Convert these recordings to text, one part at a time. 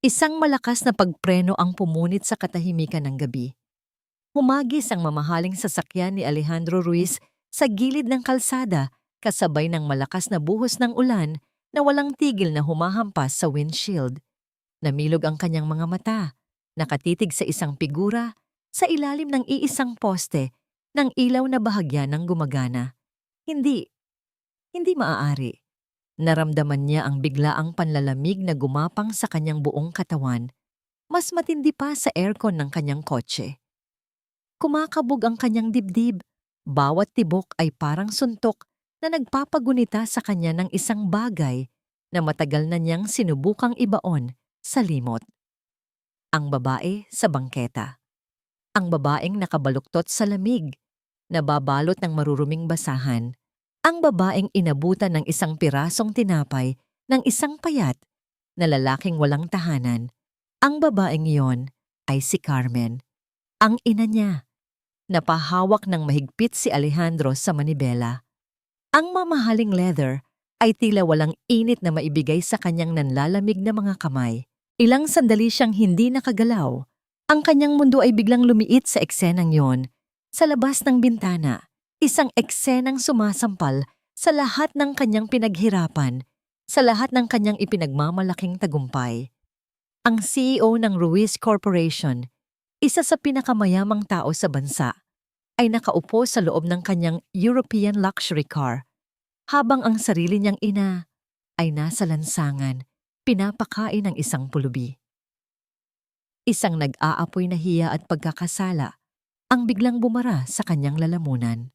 Isang malakas na pagpreno ang pumunit sa katahimikan ng gabi. Humagis ang mamahaling sasakyan ni Alejandro Ruiz sa gilid ng kalsada kasabay ng malakas na buhos ng ulan na walang tigil na humahampas sa windshield. Namilog ang kanyang mga mata, nakatitig sa isang figura sa ilalim ng iisang poste ng ilaw na bahagya ng gumagana. Hindi, hindi maaari. Naramdaman niya ang biglaang panlalamig na gumapang sa kanyang buong katawan, mas matindi pa sa aircon ng kanyang kotse. Kumakabog ang kanyang dibdib, bawat tibok ay parang suntok na nagpapagunita sa kanya ng isang bagay na matagal na niyang sinubukang ibaon sa limot. Ang babae sa bangketa. Ang babaeng nakabaluktot sa lamig, nababalot ng maruruming basahan. Ang babaeng inabutan ng isang pirasong tinapay ng isang payat na lalaking walang tahanan. Ang babaeng iyon ay si Carmen, ang ina niya. Napahawak ng mahigpit si Alejandro sa manibela. Ang mamahaling leather ay tila walang init na maibigay sa kanyang nanlalamig na mga kamay. Ilang sandali siyang hindi nakagalaw. Ang kanyang mundo ay biglang lumiit sa eksenang yon. Sa labas ng bintana, isang eksenang sumasampal sa lahat ng kanyang pinaghirapan, sa lahat ng kanyang ipinagmamalaking tagumpay. Ang CEO ng Ruiz Corporation, isa sa pinakamayamang tao sa bansa, ay nakaupo sa loob ng kanyang European luxury car, habang ang sarili niyang ina ay nasa lansangan, pinapakain ng isang pulubi. Isang nag-aapoy na hiya at pagkakasala ang biglang bumara sa kanyang lalamunan.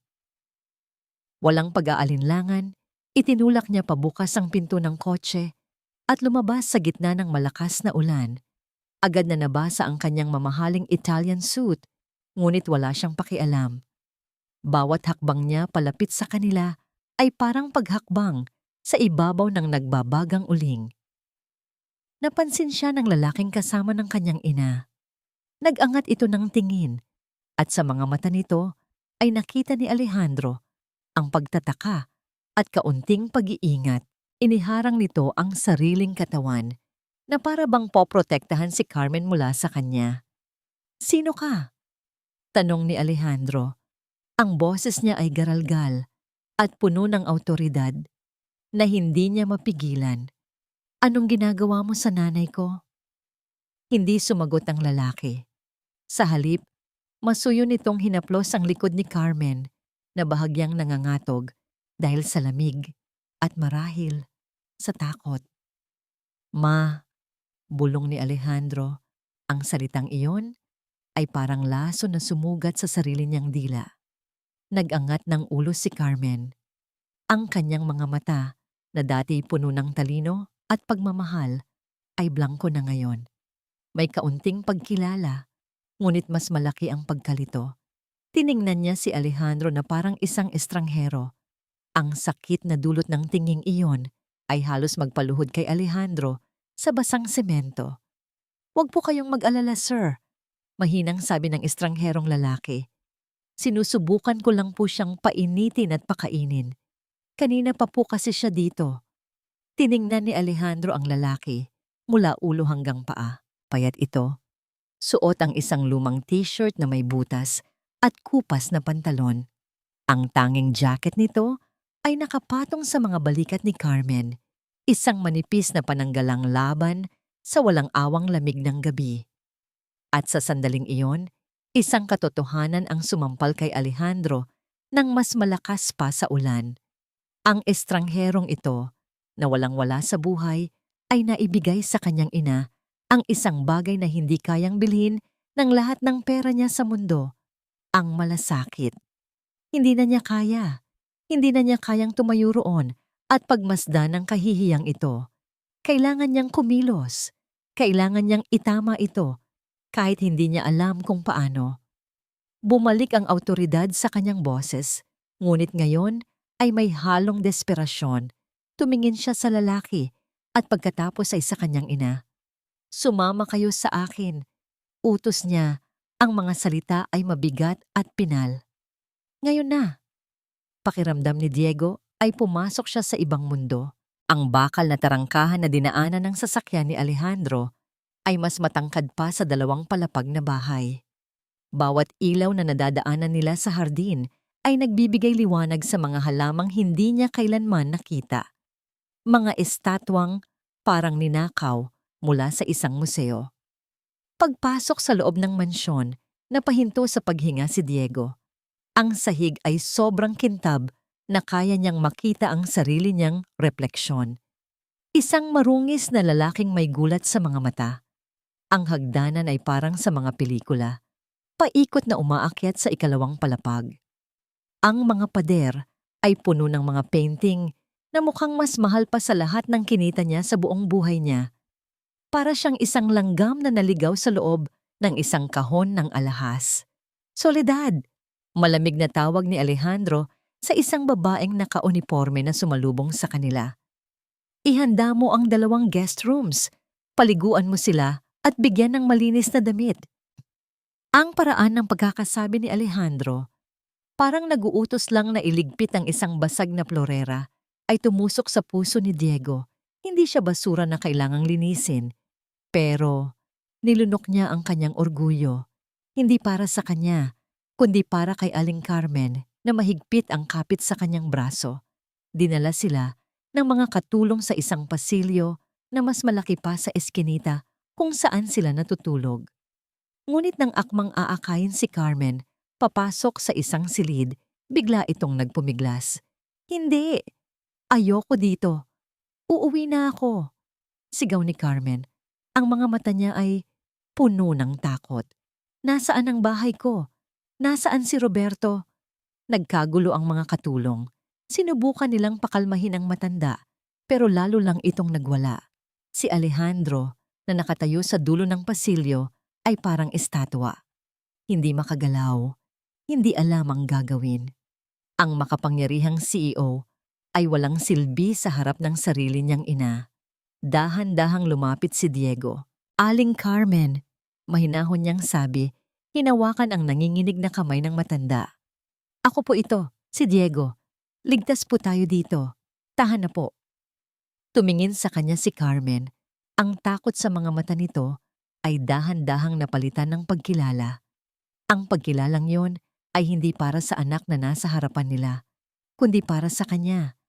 Walang pag-aalinlangan, itinulak niya pabukas ang pinto ng kotse at lumabas sa gitna ng malakas na ulan. Agad na nabasa ang kanyang mamahaling Italian suit, ngunit wala siyang pakialam. Bawat hakbang niya palapit sa kanila ay parang paghakbang sa ibabaw ng nagbabagang uling. Napansin siya ng lalaking kasama ng kanyang ina. Nag-angat ito ng tingin at sa mga mata nito ay nakita ni Alejandro ang pagtataka at kaunting pag-iingat. Iniharang nito ang sariling katawan na para bang poprotektahan si Carmen mula sa kanya. "Sino ka?" tanong ni Alejandro. Ang boses niya ay garalgal at puno ng awtoridad na hindi niya mapigilan. "Anong ginagawa mo sa nanay ko?" Hindi sumagot ang lalaki. Sa halip, masuyo nitong hinaplos ang likod ni Carmen na bahagyang nangangatog dahil sa lamig at marahil sa takot. "Ma," bulong ni Alejandro, ang salitang iyon ay parang laso na sumugat sa sarili niyang dila. Nag-angat ng ulo si Carmen. Ang kanyang mga mata na dati puno ng talino at pagmamahal ay blanko na ngayon. May kaunting pagkilala, ngunit mas malaki ang pagkalito. Tiningnan niya si Alejandro na parang isang estranghero. Ang sakit na dulot ng tinging iyon ay halos magpaluhod kay Alejandro sa basang semento. "Huwag po kayong mag-alala, sir," mahinang sabi ng estrangherong lalaki. "Sinusubukan ko lang po siyang painitin at pakainin. Kanina pa po kasi siya dito." Tiningnan ni Alejandro ang lalaki mula ulo hanggang paa. Payat ito. Suot ang isang lumang t-shirt na may butas at kupas na pantalon. Ang tanging jacket nito ay nakapatong sa mga balikat ni Carmen, isang manipis na pananggalang laban sa walang awang lamig ng gabi. At sa sandaling iyon, isang katotohanan ang sumampal kay Alejandro nang mas malakas pa sa ulan. Ang estrangherong ito, na walang-wala sa buhay, ay naibigay sa kanyang ina ang isang bagay na hindi kayang bilhin ng lahat ng pera niya sa mundo, ang malasakit. Hindi na niya kaya. Hindi na niya kayang tumayo roon at pagmasdan ng kahihiyang ito. Kailangan niyang kumilos. Kailangan niyang itama ito kahit hindi niya alam kung paano. Bumalik ang awtoridad sa kanyang boses, ngunit ngayon ay may halong desperasyon. Tumingin siya sa lalaki at pagkatapos ay sa kanyang ina. "Sumama kayo sa akin." Utos niya, ang mga salita ay mabigat at pinal. Ngayon na. Pakiramdam ni Diego ay pumasok siya sa ibang mundo. Ang bakal na tarangkahan na dinaanan ng sasakyan ni Alejandro ay mas matangkad pa sa 2 palapag na bahay. Bawat ilaw na nadadaanan nila sa hardin ay nagbibigay liwanag sa mga halamang hindi niya kailanman nakita. Mga estatwang parang ninakaw mula sa isang museo. Pagpasok sa loob ng mansyon, napahinto sa paghinga si Diego. Ang sahig ay sobrang kintab na kaya niyang makita ang sarili niyang refleksyon. Isang marungis na lalaking may gulat sa mga mata. Ang hagdanan ay parang sa mga pelikula. Paikot na umaakyat sa 2 palapag. Ang mga pader ay puno ng mga painting na mukhang mas mahal pa sa lahat ng kinita niya sa buong buhay niya. Para siyang isang langgam na naligaw sa loob ng isang kahon ng alahas. Soledad! Malamig na tawag ni Alejandro sa isang babaeng naka-uniforme na sumalubong sa kanila. Ihanda mo ang 2 guest rooms. Paliguan mo sila at bigyan ng malinis na damit. Ang paraan ng pagkakasabi ni Alejandro, parang naguutos lang na iligpit ang isang basag na florera, ay tumusok sa puso ni Diego. Hindi siya basura na kailangang linisin, pero nilunok niya ang kanyang orgulyo. Hindi para sa kanya, kundi para kay Aling Carmen na mahigpit ang kapit sa kanyang braso. Dinala sila ng mga katulong sa isang pasilyo na mas malaki pa sa eskinita kung saan sila natutulog. Ngunit nang akmang aakayin si Carmen, papasok sa isang silid, bigla itong nagpumiglas. Hindi! Ayoko dito. Uuwi na ako. Sigaw ni Carmen. Ang mga mata niya ay puno ng takot. Nasaan ang bahay ko? Nasaan si Roberto? Nagkagulo ang mga katulong. Sinubukan nilang pakalmahin ang matanda, pero lalo lang itong nagwala. Si Alejandro, na nakatayo sa dulo ng pasilyo, ay parang estatwa. Hindi makagalaw, hindi alam ang gagawin. Ang makapangyarihang CEO ay walang silbi sa harap ng sarili niyang ina. Dahan-dahang lumapit si Diego. Aling Carmen, mahinahon niyang sabi, hinawakan ang nanginginig na kamay ng matanda. Ako po ito, si Diego. Ligtas po tayo dito. Tahan na po. Tumingin sa kanya si Carmen. Ang takot sa mga mata nito ay dahan-dahang napalitan ng pagkilala. Ang pagkilalang yon ay hindi para sa anak na nasa harapan nila, kundi para sa kanya,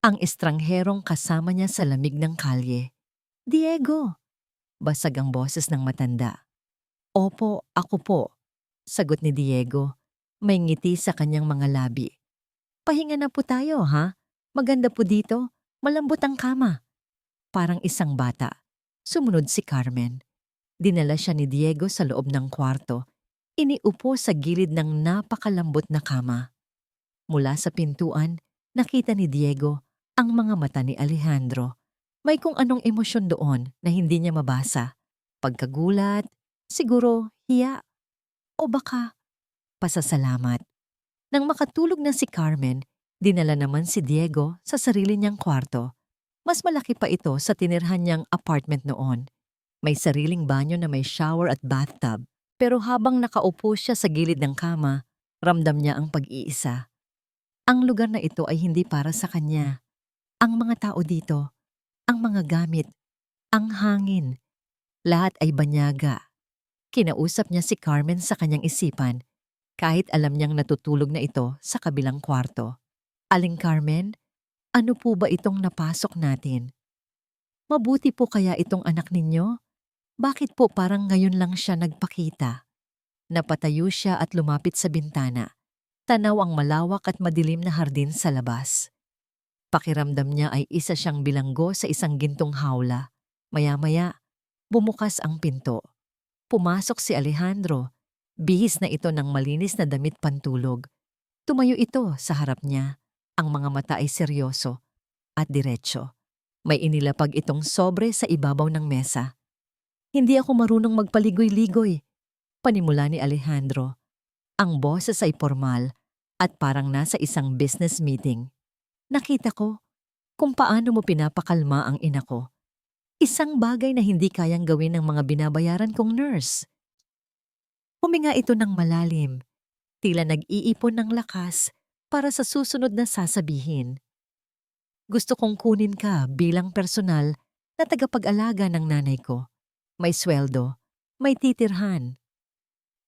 ang estrangherong kasama niya sa lamig ng kalye. Diego! Basag ang boses ng matanda. Opo, ako po, sagot ni Diego. May ngiti sa kanyang mga labi. Pahinga na po tayo, ha? Maganda po dito, malambot ang kama. Parang isang bata. Sumunod si Carmen. Dinala siya ni Diego sa loob ng kwarto. Iniupo sa gilid ng napakalambot na kama. Mula sa pintuan, nakita ni Diego ang mga mata ni Alejandro. May kung anong emosyon doon na hindi niya mabasa. Pagkagulat, siguro hiya, o baka pasasalamat. Nang makatulog na si Carmen, dinala naman si Diego sa sarili niyang kwarto. Mas malaki pa ito sa tinirhan niyang apartment noon. May sariling banyo na may shower at bathtub, pero habang nakaupo siya sa gilid ng kama, ramdam niya ang pag-iisa. Ang lugar na ito ay hindi para sa kanya. Ang mga tao dito, ang mga gamit, ang hangin, lahat ay banyaga. Kinausap niya si Carmen sa kanyang isipan, kahit alam niyang natutulog na ito sa kabilang kwarto. Aling Carmen, ano po ba itong napasok natin? Mabuti po kaya itong anak ninyo? Bakit po parang ngayon lang siya nagpakita? Napatayo siya at lumapit sa bintana. Tanaw ang malawak at madilim na hardin sa labas. Pakiramdam niya ay isa siyang bilanggo sa isang gintong hawla. Maya-maya, bumukas ang pinto. Pumasok si Alejandro. Bihis na ito ng malinis na damit pantulog. Tumayo ito sa harap niya. Ang mga mata ay seryoso at diretso. May inilapag itong sobre sa ibabaw ng mesa. Hindi ako marunong magpaligoy-ligoy, panimula ni Alejandro. Ang boses ay formal at parang nasa isang business meeting. Nakita ko kung paano mo pinapakalma ang ina ko. Isang bagay na hindi kayang gawin ng mga binabayaran kong nurse. Huminga ito ng malalim, tila nag-iipon ng lakas para sa susunod na sasabihin. Gusto kong kunin ka bilang personal na tagapag-alaga ng nanay ko. may sweldo, may titirhan.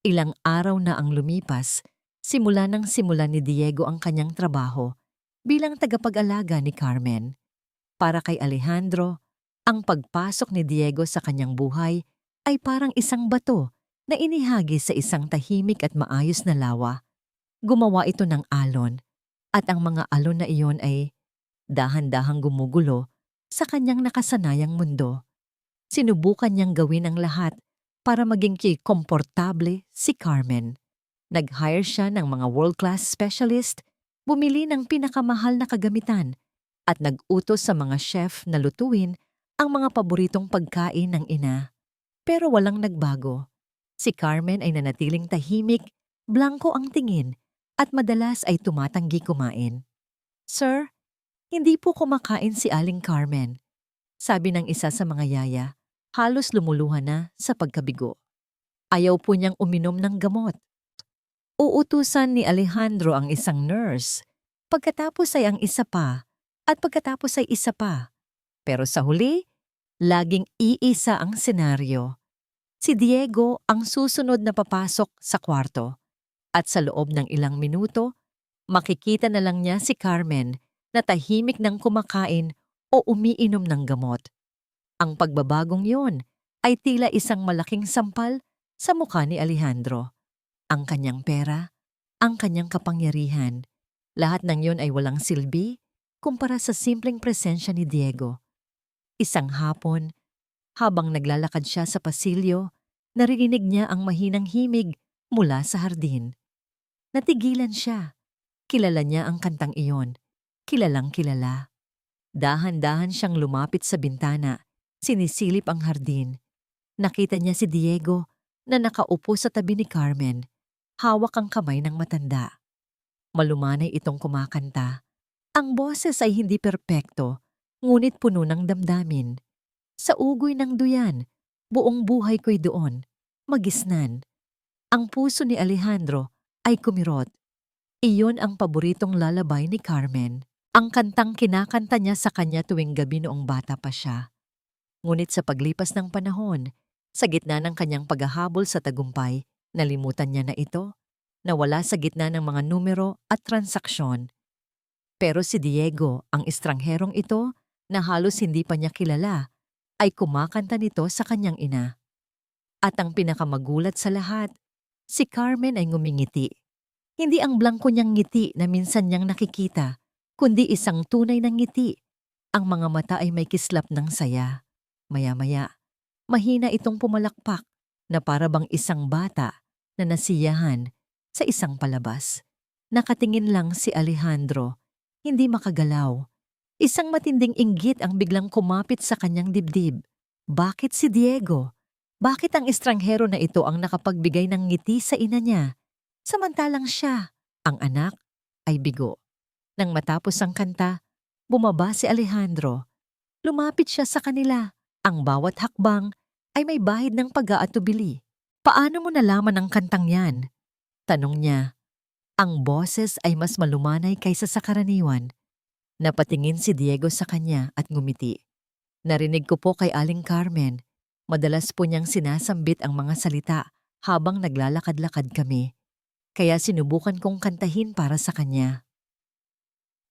Ilang araw na ang lumipas, simula nang simula ni Diego ang kanyang trabaho bilang tagapag-alaga ni Carmen. Para kay Alejandro, ang pagpasok ni Diego sa kanyang buhay ay parang isang bato na inihagi sa isang tahimik at maayos na lawa. Gumawa ito ng alon, at ang mga alon na iyon ay dahan-dahang gumugulo sa kanyang nakasanayang mundo. Sinubukan niyang gawin ang lahat para maging komportable si Carmen. Nag-hire siya ng mga world-class specialist, bumili ng pinakamahal na kagamitan, at nag-utos sa mga chef na lutuin ang mga paboritong pagkain ng ina. Pero walang nagbago. Si Carmen ay nanatiling tahimik, blanko ang tingin, at madalas ay tumatanggi kumain. "Sir, hindi po kumakain si Aling Carmen," sabi ng isa sa mga yaya, halos lumuluhan na sa pagkabigo. Ayaw po niyang uminom ng gamot. Uutusan ni Alejandro ang isang nurse, pagkatapos ay ang isa pa, at pagkatapos ay isa pa. Pero sa huli, laging iisa ang senaryo. Si Diego ang susunod na papasok sa kwarto, at sa loob ng ilang minuto, makikita na lang niya si Carmen na tahimik ng kumakain o umiinom ng gamot. Ang pagbabagong yun ay tila isang malaking sampal sa mukha ni Alejandro. Ang kanyang pera, ang kanyang kapangyarihan, lahat ng yun ay walang silbi kumpara sa simpleng presensya ni Diego. Isang hapon, habang naglalakad siya sa pasilyo, narinig niya ang mahinang himig mula sa hardin. Natigilan siya. Kilala niya ang kantang iyon. Kilalang kilala. Dahan-dahan siyang lumapit sa bintana, sinisilip ang hardin. Nakita niya si Diego na nakaupo sa tabi ni Carmen, hawak ang kamay ng matanda. Malumanay itong kumakanta. Ang boses ay hindi perpekto, ngunit puno ng damdamin. Sa ugoy ng duyan, buong buhay ko'y doon, magisnan. Ang puso ni Alejandro ay kumirot. Iyon ang paboritong lalabay ni Carmen. Ang kantang kinakanta niya sa kanya tuwing gabi noong bata pa siya. Ngunit sa paglipas ng panahon, sa gitna ng kanyang paghahabol sa tagumpay, nalimutan niya na ito, nawala sa gitna ng mga numero at transaksyon. Pero si Diego, ang estrangherong ito, na halos hindi pa niya kilala, ay kumakanta nito sa kanyang ina. At ang pinakamagulat sa lahat, si Carmen ay ngumingiti. Hindi ang blangko niyang ngiti na minsan niyang nakikita, kundi isang tunay na ngiti. Ang mga mata ay may kislap ng saya. Maya-maya, mahina itong pumalakpak na para bang isang bata na nasiyahan sa isang palabas. Nakatingin lang si Alejandro, hindi makagalaw. Isang matinding inggit ang biglang kumapit sa kanyang dibdib. Bakit si Diego? Bakit ang estranghero na ito ang nakapagbigay ng ngiti sa ina niya? Samantalang siya, ang anak, ay bigo. Nang matapos ang kanta, bumaba si Alejandro. Lumapit siya sa kanila. Ang bawat hakbang ay may bahid ng pag-aatubili. "Paano mo nalaman ang kantang yan?" tanong niya. Ang boses ay mas malumanay kaysa sa karaniwan. Napatingin si Diego sa kanya at ngumiti. "Narinig ko po kay Aling Carmen. Madalas po niyang sinasambit ang mga salita habang naglalakad-lakad kami. Kaya sinubukan kong kantahin para sa kanya."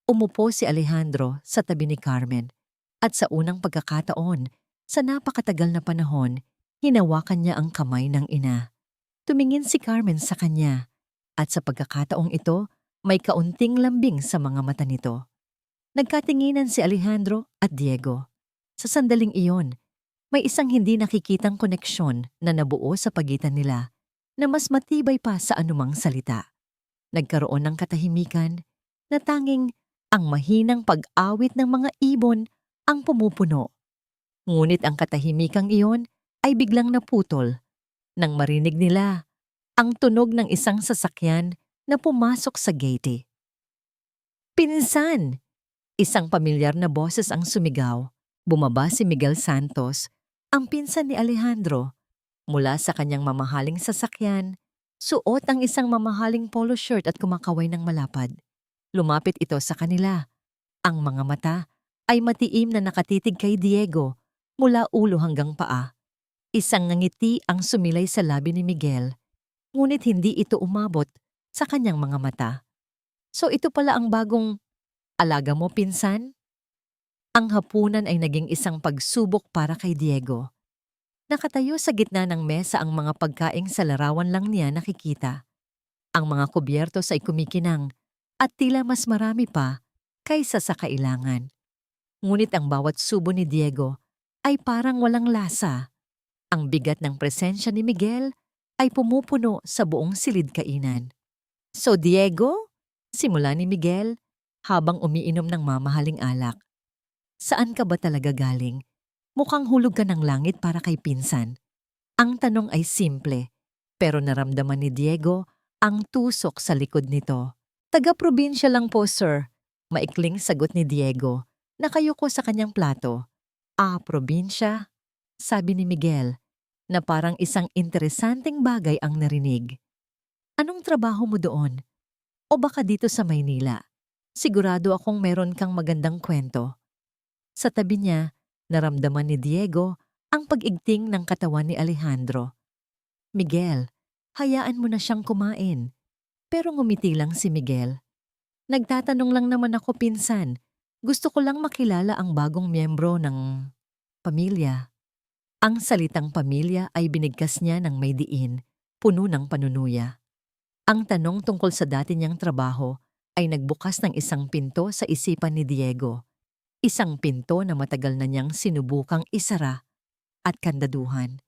Umupo si Alejandro sa tabi ni Carmen at sa unang pagkakataon, sa napakatagal na panahon, hinawakan niya ang kamay ng ina. Tumingin si Carmen sa kanya at sa pagkakataong ito, may kaunting lambing sa mga mata nito. Nagkatinginan si Alejandro at Diego. Sa sandaling iyon, may isang hindi nakikitang koneksyon na nabuo sa pagitan nila na mas matibay pa sa anumang salita. Nagkaroon ng katahimikan na tanging ang mahinang pag-awit ng mga ibon ang pumupuno. Ngunit ang katahimikang iyon ay biglang naputol nang marinig nila ang tunog ng isang sasakyan na pumasok sa gate. "Pinsan!" Isang pamilyar na boses ang sumigaw. Bumaba si Miguel Santos, ang pinsan ni Alejandro. Mula sa kanyang mamahaling sasakyan, suot ang isang mamahaling polo shirt at kumakaway ng malapad. Lumapit ito sa kanila. Ang mga mata ay matiim na nakatitig kay Diego mula ulo hanggang paa. Isang ngiti ang sumilay sa labi ni Miguel, ngunit hindi ito umabot sa kanyang mga mata. So ito pala ang bagong alaga mo, pinsan? Ang hapunan ay naging isang pagsubok para kay Diego. Nakatayo sa gitna ng mesa ang mga pagkaing sa larawan lang niya nakikita. Ang mga kubyertos ay kumikinang at tila mas marami pa kaysa sa kailangan. Ngunit ang bawat subo ni Diego ay parang walang lasa. Ang bigat ng presensya ni Miguel ay pumupuno sa buong silid kainan. So Diego, simula ni Miguel habang umiinom ng mamahaling alak. Saan ka ba talaga galing? Mukhang hulog ka ng langit para kay pinsan. Ang tanong ay simple, pero naramdaman ni Diego ang tusok sa likod nito. Taga-probinsya lang po, sir. Maikling sagot ni Diego. Nakayuko sa kanyang plato. Ah, probinsya? Sabi ni Miguel, na parang isang interesanteng bagay ang narinig. Anong trabaho mo doon? O baka dito sa Maynila? Sigurado akong meron kang magandang kwento. Sa tabi niya, naramdaman ni Diego ang pag-igting ng katawan ni Alejandro. Miguel, hayaan mo na siyang kumain. Pero ngumiti lang si Miguel. Nagtatanong lang naman ako, pinsan. Gusto ko lang makilala ang bagong miyembro ng pamilya. Ang salitang pamilya ay binigkas niya ng may diin, puno ng panunuya. Ang tanong tungkol sa dati niyang trabaho ay nagbukas ng isang pinto sa isipan ni Diego. Isang pinto na matagal na niyang sinubukang isara at kandaduhan.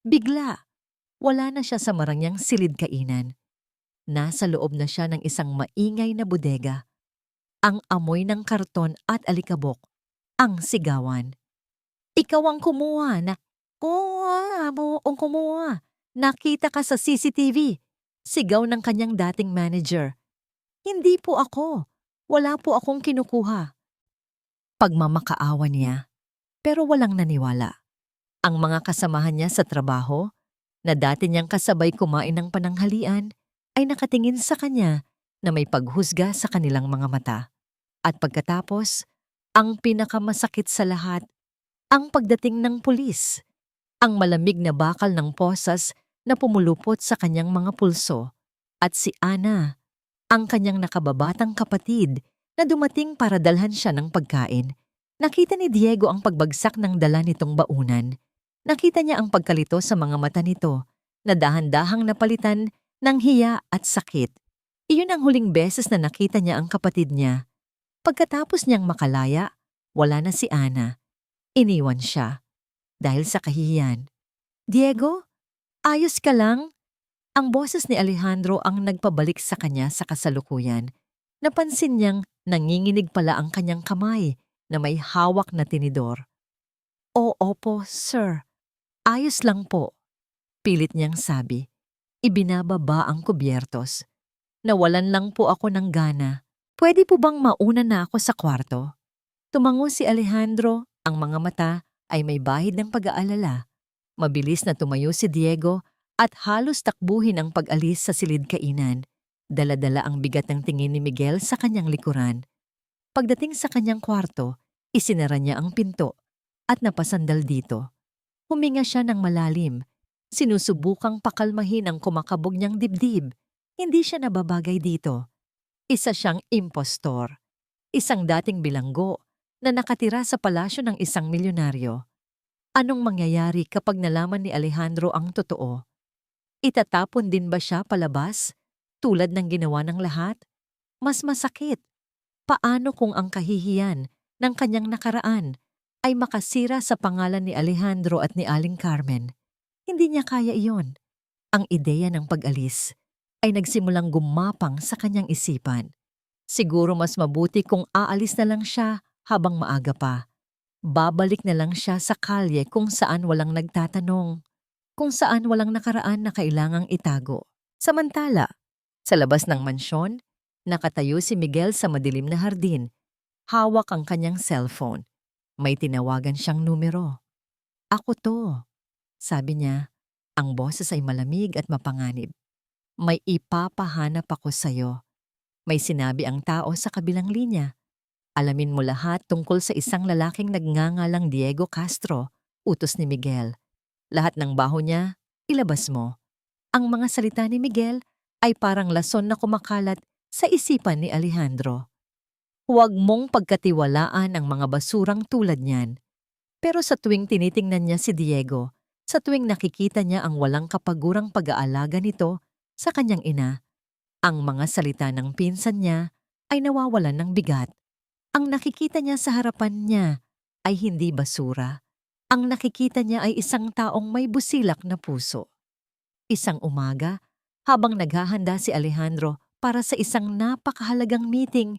Bigla, wala na siya sa marangyang silid kainan. Nasa loob na siya ng isang maingay na bodega. Ang amoy ng karton at alikabok, ang sigawan. Ikaw ang kumuha na, kuha mo ang kumuha. Nakita ka sa CCTV. Sigaw ng kanyang dating manager. Hindi po ako. Wala po akong kinukuha. Pagmamakaawa niya, pero walang naniwala. Ang mga kasamahan niya sa trabaho, na dati niyang kasabay kumain ng pananghalian, ay nakatingin sa kanya na may paghusga sa kanilang mga mata. At pagkatapos, ang pinakamasakit sa lahat, ang pagdating ng pulis. Ang malamig na bakal ng posas na pumulupot sa kanyang mga pulso. At si Ana, ang kanyang nakababatang kapatid na dumating para dalhan siya ng pagkain. Nakita ni Diego ang pagbagsak ng dala nitong baunan. Nakita niya ang pagkalito sa mga mata nito na dahan-dahang napalitan ng hiya at sakit. Iyon ang huling beses na nakita niya ang kapatid niya. Pagkatapos niyang makalaya, wala na si Ana. Iniwan siya dahil sa kahihiyan. Diego, ayos ka lang? Ang boses ni Alejandro ang nagpabalik sa kanya sa kasalukuyan. Napansin niyang nanginginig pala ang kanyang kamay na may hawak na tinidor. Opo, sir. Ayos lang po. Pilit niyang sabi. Ibinababa ang kubyertos. Nawalan lang po ako ng gana. Pwede po bang mauna na ako sa kwarto? Tumango si Alejandro, ang mga mata ay may bahid ng pag-aalala. Mabilis na tumayo si Diego at halos takbuhin ang pag-alis sa silid kainan. Dala-dala ang bigat ng tingin ni Miguel sa kanyang likuran. Pagdating sa kanyang kwarto, isinara niya ang pinto at napasandal dito. Huminga siya ng malalim. Sinusubukang pakalmahin ang kumakabog niyang dibdib. Hindi siya nababagay dito. Isa siyang impostor. Isang dating bilanggo na nakatira sa palasyo ng isang milyonaryo. Anong mangyayari kapag nalaman ni Alejandro ang totoo? Itatapon din ba siya palabas, tulad ng ginawa ng lahat? Mas masakit. Paano kung ang kahihiyan ng kanyang nakaraan ay makasira sa pangalan ni Alejandro at ni Aling Carmen? Hindi niya kaya iyon. Ang ideya ng pag-alis ay nagsimulang gumapang sa kanyang isipan. Siguro mas mabuti kung aalis na lang siya habang maaga pa. Babalik na lang siya sa kalye kung saan walang nagtatanong, kung saan walang nakaraan na kailangang itago. Samantala, sa labas ng mansyon, nakatayo si Miguel sa madilim na hardin. Hawak ang kanyang cellphone. May tinawagan siyang numero. Ako to, sabi niya. Ang boses ay malamig at mapanganib. May ipapahanap ako sa'yo. May sinabi ang tao sa kabilang linya. Alamin mo lahat tungkol sa isang lalaking nagngangalang Diego Castro, utos ni Miguel. Lahat ng baho niya, ilabas mo. Ang mga salita ni Miguel ay parang lason na kumakalat sa isipan ni Alejandro. Huwag mong pagkatiwalaan ang mga basurang tulad niyan. Pero sa tuwing tinitingnan niya si Diego, sa tuwing nakikita niya ang walang kapagurang pag-aalaga nito sa kanyang ina, ang mga salita ng pinsan niya ay nawawalan ng bigat. Ang nakikita niya sa harapan niya ay hindi basura. Ang nakikita niya ay isang taong may busilak na puso. Isang umaga, habang naghahanda si Alejandro para sa isang napakahalagang meeting,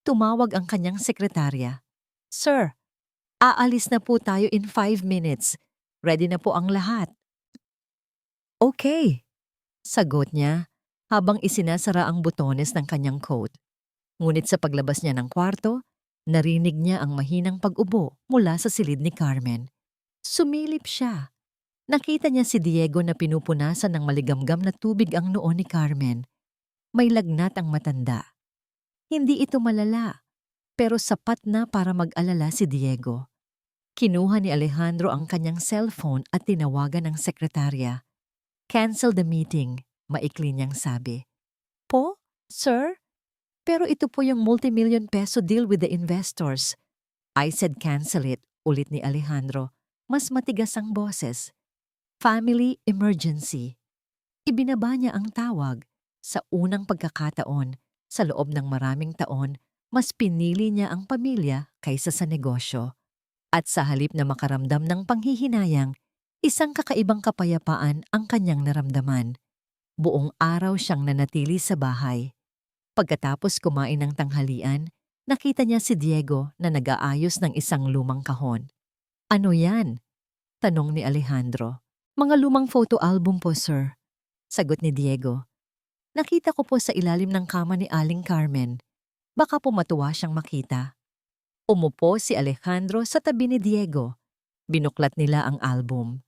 tumawag ang kanyang sekretarya. "Sir, aalis na po tayo in 5 minutes. Ready na po ang lahat." "Okay," sagot niya habang isinasara ang butones ng kanyang coat. Ngunit sa paglabas niya ng kwarto, narinig niya ang mahinang pag-ubo mula sa silid ni Carmen. Sumilip siya. Nakita niya si Diego na pinupunasan ng maligamgam na tubig ang noo ni Carmen. May lagnat ang matanda. Hindi ito malala, pero sapat na para mag-alala si Diego. Kinuha ni Alejandro ang kanyang cellphone at tinawagan ng sekretarya. "Cancel the meeting," maikli niyang sabi. "Po? Sir? Pero ito po yung multi-million peso deal with the investors." "I said cancel it," ulit ni Alejandro. Mas matigas ang boses. "Family emergency." Ibinaba niya ang tawag. Sa unang pagkakataon, sa loob ng maraming taon, mas pinili niya ang pamilya kaysa sa negosyo. At sa halip na makaramdam ng panghihinayang, isang kakaibang kapayapaan ang kanyang naramdaman. Buong araw siyang nanatili sa bahay. Pagkatapos kumain ng tanghalian, nakita niya si Diego na nag-aayos ng isang lumang kahon. "Ano yan?" tanong ni Alejandro. "Mga lumang photo album po, sir," sagot ni Diego. "Nakita ko po sa ilalim ng kama ni Aling Carmen. Baka po matuwa siyang makita." Umupo si Alejandro sa tabi ni Diego. Binuklat nila ang album.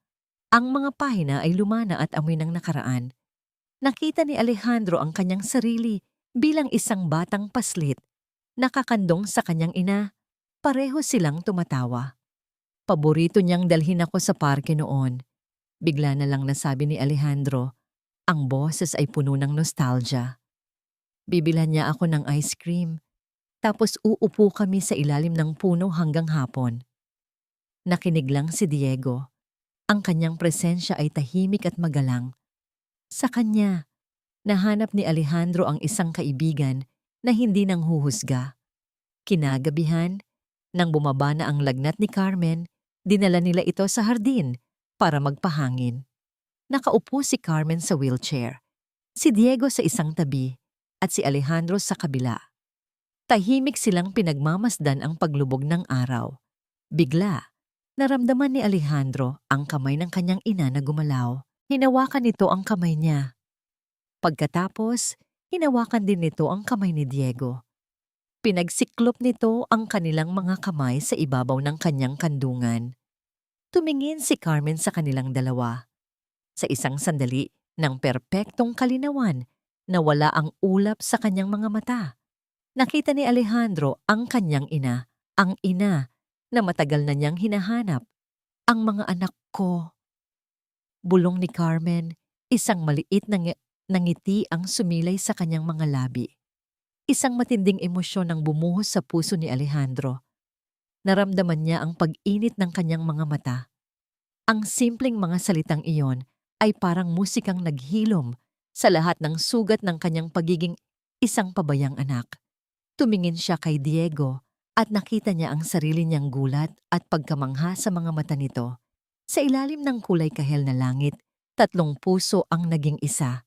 Ang mga pahina ay lumana at amoy ng nakaraan. Nakita ni Alejandro ang kanyang sarili bilang isang batang paslit, nakakandong sa kanyang ina. Pareho silang tumatawa. "Paborito niyang dalhin ako sa parke noon." Bigla na lang nasabi ni Alejandro. Ang boses ay puno ng nostalgia. "Bibilhan niya ako ng ice cream. Tapos uupo kami sa ilalim ng puno hanggang hapon." Nakinig lang si Diego. Ang kanyang presensya ay tahimik at magalang. Sa kanya, nahanap ni Alejandro ang isang kaibigan na hindi nanghuhusga. Kinagabihan, nang bumaba na ang lagnat ni Carmen, dinala nila ito sa hardin para magpahangin. Nakaupo si Carmen sa wheelchair, si Diego sa isang tabi, at si Alejandro sa kabila. Tahimik silang pinagmamasdan ang paglubog ng araw. Bigla, naramdaman ni Alejandro ang kamay ng kanyang ina na gumalaw. Hinawakan nito ang kamay niya. Pagkatapos, hinawakan din nito ang kamay ni Diego. Pinagsiklop nito ang kanilang mga kamay sa ibabaw ng kanyang kandungan. Tumingin si Carmen sa kanilang dalawa. Sa isang sandali, ng perpektong kalinawan, nawala ang ulap sa kanyang mga mata. Nakita ni Alejandro ang kanyang ina, ang ina na matagal na niyang hinahanap. "Ang mga anak ko." Bulong ni Carmen, isang maliit na ngiti ang sumilay sa kanyang mga labi. Isang matinding emosyon ang bumuhos sa puso ni Alejandro. Naramdaman niya ang pag-init ng kanyang mga mata. Ang simpleng mga salitang iyon ay parang musikang naghilom sa lahat ng sugat ng kanyang pagiging isang pabayang anak. Tumingin siya kay Diego at nakita niya ang sarili niyang gulat at pagkamangha sa mga mata nito. Sa ilalim ng kulay kahel na langit, 3 puso ang naging isa.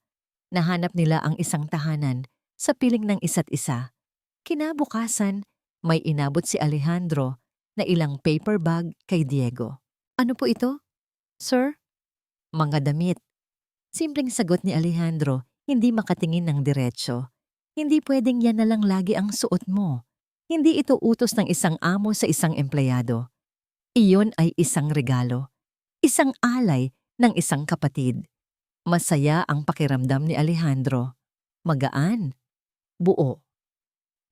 Nahanap nila ang isang tahanan sa piling ng isa't isa. Kinabukasan, may inabot si Alejandro na ilang paper bag kay Diego. "Ano po ito, sir?" "Mga damit." Simpleng sagot ni Alejandro, hindi makatingin ng diretsyo. "Hindi pwedeng yan na lang lagi ang suot mo. Hindi ito utos ng isang amo sa isang empleyado. Iyon ay isang regalo. Isang alay ng isang kapatid." Masaya ang pakiramdam ni Alejandro. Magaan. Buo.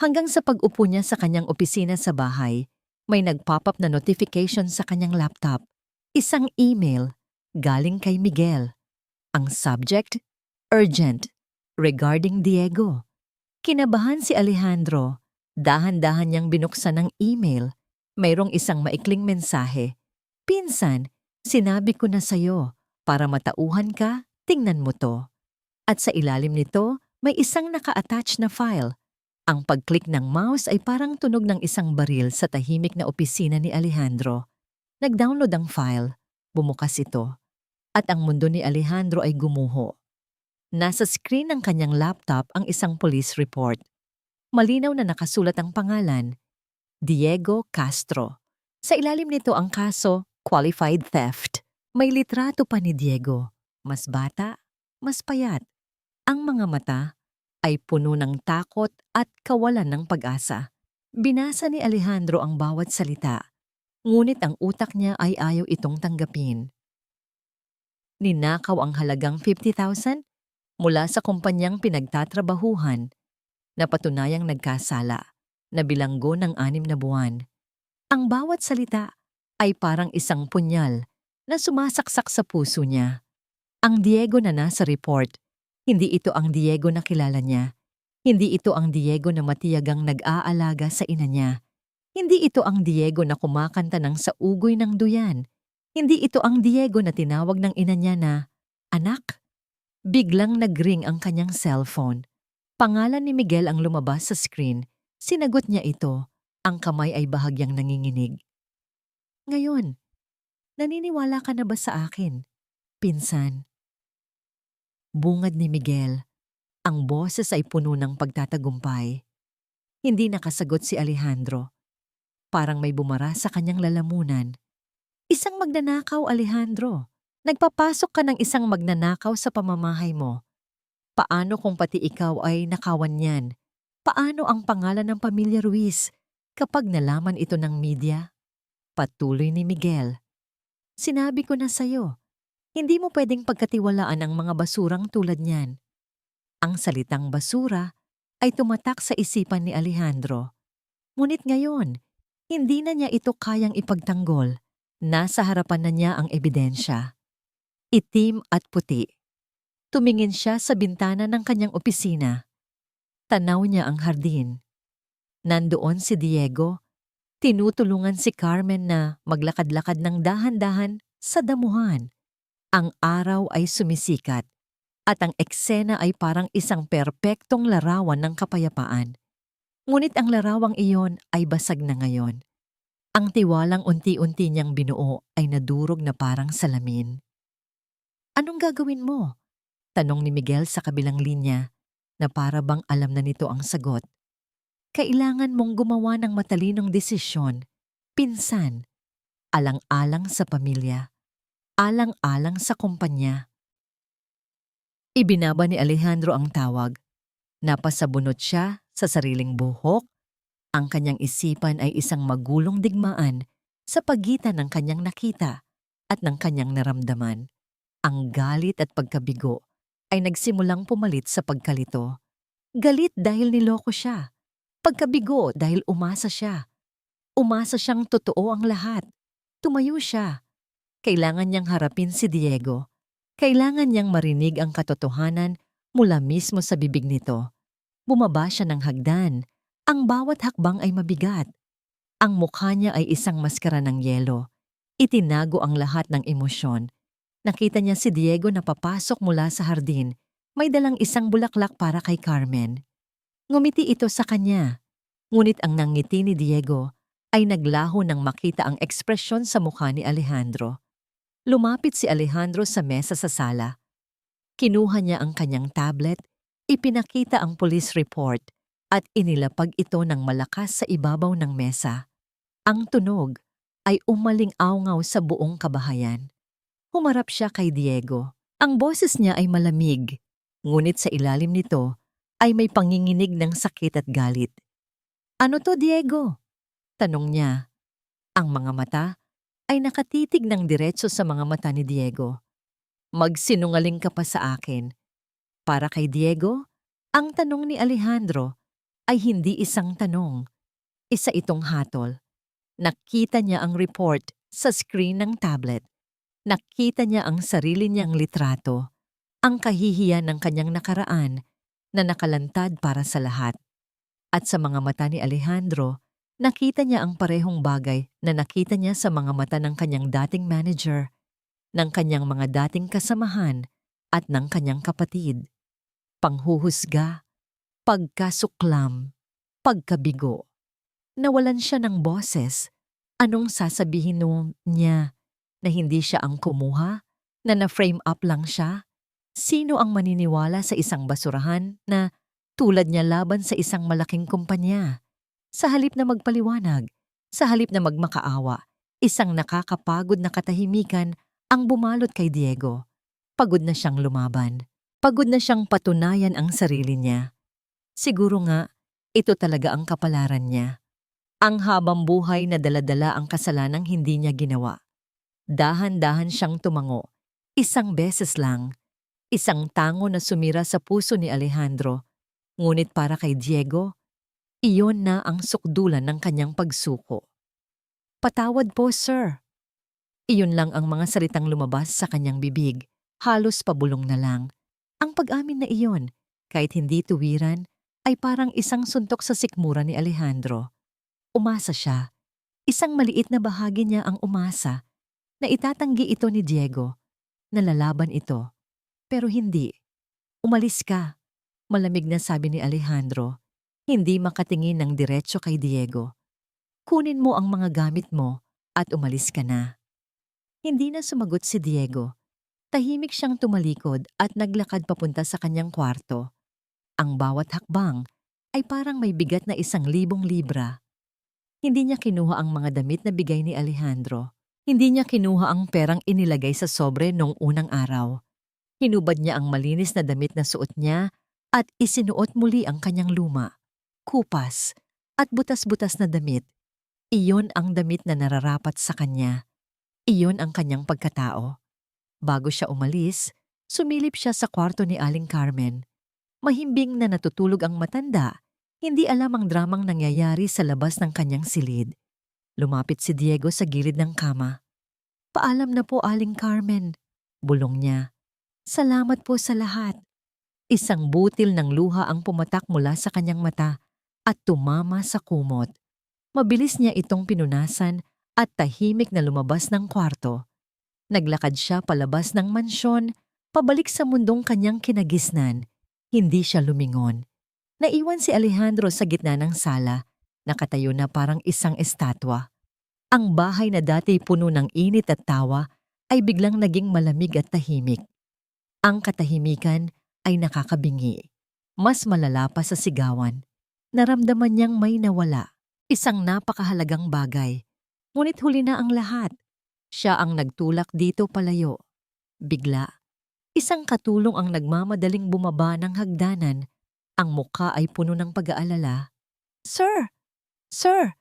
Hanggang sa pag-upo niya sa kanyang opisina sa bahay, may nag-pop up na notification sa kanyang laptop. Isang email. galing kay Miguel. Ang subject, urgent, regarding Diego. Kinabahan si Alejandro. Dahan-dahan niyang binuksan ang email. Mayroong isang maikling mensahe. Pinsan, sinabi ko na sa'yo, para matauhan ka, tingnan mo to. At sa ilalim nito, may isang naka-attach na file. Ang pag-click ng mouse ay parang tunog ng isang baril sa tahimik na opisina ni Alejandro. Nag-download ang file, bumukas ito, at ang mundo ni Alejandro ay gumuho. Nasa screen ng kanyang laptop ang isang police report. Malinaw na nakasulat ang pangalan, Diego Castro. Sa ilalim nito ang kaso, qualified theft. May litrato pa ni Diego. Mas bata, mas payat. Ang mga mata ay puno ng takot at kawalan ng pag-asa. Binasa ni Alejandro ang bawat salita, ngunit ang utak niya ay ayaw itong tanggapin. Ninakaw ang halagang 50,000 mula sa kumpanyang pinagtatrabahuhan, na patunayang nagkasala, na bilanggo ng 6 na buwan. Ang bawat salita ay parang isang punyal na sumasaksak sa puso niya. Ang Diego na nasa report, hindi ito ang Diego na kilala niya. Hindi ito ang Diego na matiyagang nag-aalaga sa ina niya. Hindi ito ang Diego na kumakanta ng saugoy ng duyan. Hindi ito ang Diego na tinawag ng ina niya na, "Anak." Biglang nag-ring ang kanyang cellphone. Pangalan ni Miguel ang lumabas sa screen. Sinagot niya ito. Ang kamay ay bahagyang nanginginig. "Ngayon, naniniwala ka na ba sa akin, pinsan?" Bungad ni Miguel. Ang boses ay puno ng pagtatagumpay. Hindi nakasagot si Alejandro. Parang may bumara sa kanyang lalamunan. Isang magnanakaw, Alejandro. Nagpapasok ka ng isang magnanakaw sa pamamahay mo. Paano kung pati ikaw ay nakawan niyan? Paano ang pangalan ng pamilya Ruiz kapag nalaman ito ng media? Patuloy ni Miguel. Sinabi ko na sa'yo, hindi mo pwedeng pagkatiwalaan ang mga basurang tulad niyan. Ang salitang basura ay tumatak sa isipan ni Alejandro. Ngunit ngayon, hindi na niya ito kayang ipagtanggol. Nasa harapan na niya ang ebidensya. Itim at puti. Tumingin siya sa bintana ng kanyang opisina. Tanaw niya ang hardin. Nandoon si Diego. Tinutulungan si Carmen na maglakad-lakad ng dahan-dahan sa damuhan. Ang araw ay sumisikat. At ang eksena ay parang isang perpektong larawan ng kapayapaan. Ngunit ang larawang iyon ay basag na ngayon. Ang tiwalang unti-unti niyang binuo ay nadurog na parang salamin. "Anong gagawin mo?" tanong ni Miguel sa kabilang linya, na para bang alam na nito ang sagot. "Kailangan mong gumawa ng matalinong desisyon, pinsan. Alang-alang sa pamilya. Alang-alang sa kumpanya." Ibinaba ni Alejandro ang tawag. Napasabunot siya sa sariling buhok. Ang kanyang isipan ay isang magulong digmaan sa pagitan ng kanyang nakita at ng kanyang naramdaman. Ang galit at pagkabigo ay nagsimulang pumalit sa pagkalito. Galit dahil niloko siya. Pagkabigo dahil umasa siya. Umasa siyang totoo ang lahat. Tumayo siya. Kailangan niyang harapin si Diego. Kailangan niyang marinig ang katotohanan mula mismo sa bibig nito. Bumaba siya ng hagdan. Ang bawat hakbang ay mabigat. Ang mukha niya ay isang maskara ng yelo. Itinago ang lahat ng emosyon. Nakita niya si Diego na papasok mula sa hardin. May dalang isang bulaklak para kay Carmen. Ngumiti ito sa kanya. Ngunit ang nangiti ni Diego ay naglaho nang makita ang ekspresyon sa mukha ni Alejandro. Lumapit si Alejandro sa mesa sa sala. Kinuha niya ang kanyang tablet, ipinakita ang police report at inilapag ito ng malakas sa ibabaw ng mesa. Ang tunog ay umaling-awngaw sa buong kabahayan. Humarap siya kay Diego. Ang boses niya ay malamig, ngunit sa ilalim nito ay may panginginig ng sakit at galit. "Ano to, Diego?" tanong niya. Ang mga mata ay nakatitig ng diretso sa mga mata ni Diego. "Magsinungaling ka pa sa akin." Para kay Diego, ang tanong ni Alejandro ay hindi isang tanong. Isa itong hatol. Nakita niya ang report sa screen ng tablet. Nakita niya ang sarili niyang litrato, ang kahihiyan ng kanyang nakaraan na nakalantad para sa lahat. At sa mga mata ni Alejandro, nakita niya ang parehong bagay na nakita niya sa mga mata ng kanyang dating manager, ng kanyang mga dating kasamahan at ng kanyang kapatid. Panghuhusga, pagkasuklam, pagkabigo. Nawalan siya ng boses. Anong sasabihin niya? Na hindi siya ang kumuha? Na na-frame up lang siya? Sino ang maniniwala sa isang basurahan na tulad niya laban sa isang malaking kumpanya? Sa halip na magpaliwanag, sa halip na magmakaawa, isang nakakapagod na katahimikan ang bumalot kay Diego. Pagod na siyang lumaban. Pagod na siyang patunayan ang sarili niya. Siguro nga, ito talaga ang kapalaran niya. Ang habang buhay na daladala ang kasalanang hindi niya ginawa. Dahan-dahan siyang tumango. Isang beses lang. Isang tango na sumira sa puso ni Alejandro. Ngunit para kay Diego, iyon na ang sukdulan ng kanyang pagsuko. "Patawad po, sir." Iyon lang ang mga salitang lumabas sa kanyang bibig. Halos pabulong na lang. Ang pag-amin na iyon, kahit hindi tuwiran, ay parang isang suntok sa sikmura ni Alejandro. Umasa siya. Isang maliit na bahagi niya ang umasa na itatanggi ito ni Diego, na lalaban ito. Pero hindi. "Umalis ka," malamig na sabi ni Alejandro, hindi makatingin ng diretso kay Diego. "Kunin mo ang mga gamit mo at umalis ka na." Hindi na sumagot si Diego. Tahimik siyang tumalikod at naglakad papunta sa kanyang kwarto. Ang bawat hakbang ay parang may bigat na 1,000 libra. Hindi niya kinuha ang mga damit na bigay ni Alejandro. Hindi niya kinuha ang perang inilagay sa sobre noong unang araw. Hinubad niya ang malinis na damit na suot niya at isinuot muli ang kanyang luma, kupas at butas-butas na damit. Iyon ang damit na nararapat sa kanya. Iyon ang kanyang pagkatao. Bago siya umalis, sumilip siya sa kwarto ni Aling Carmen. Mahimbing na natutulog ang matanda, hindi alam ang dramang nangyayari sa labas ng kanyang silid. Lumapit si Diego sa gilid ng kama. "Paalam na po, Aling Carmen," bulong niya. "Salamat po sa lahat." Isang butil ng luha ang pumatak mula sa kanyang mata at tumama sa kumot. Mabilis niya itong pinunasan at tahimik na lumabas ng kwarto. Naglakad siya palabas ng mansyon, pabalik sa mundong kanyang kinagisnan. Hindi siya lumingon. Naiwan si Alejandro sa gitna ng sala, nakatayo na parang isang estatwa. Ang bahay na dati puno ng init at tawa ay biglang naging malamig at tahimik. Ang katahimikan ay nakakabingi. Mas malala pa sa sigawan. Naramdaman niyang may nawala. Isang napakahalagang bagay. Ngunit huli na ang lahat. Siya ang nagtulak dito palayo. Bigla, isang katulong ang nagmamadaling bumaba ng hagdanan. Ang mukha ay puno ng pag-aalala. "Sir! Sir!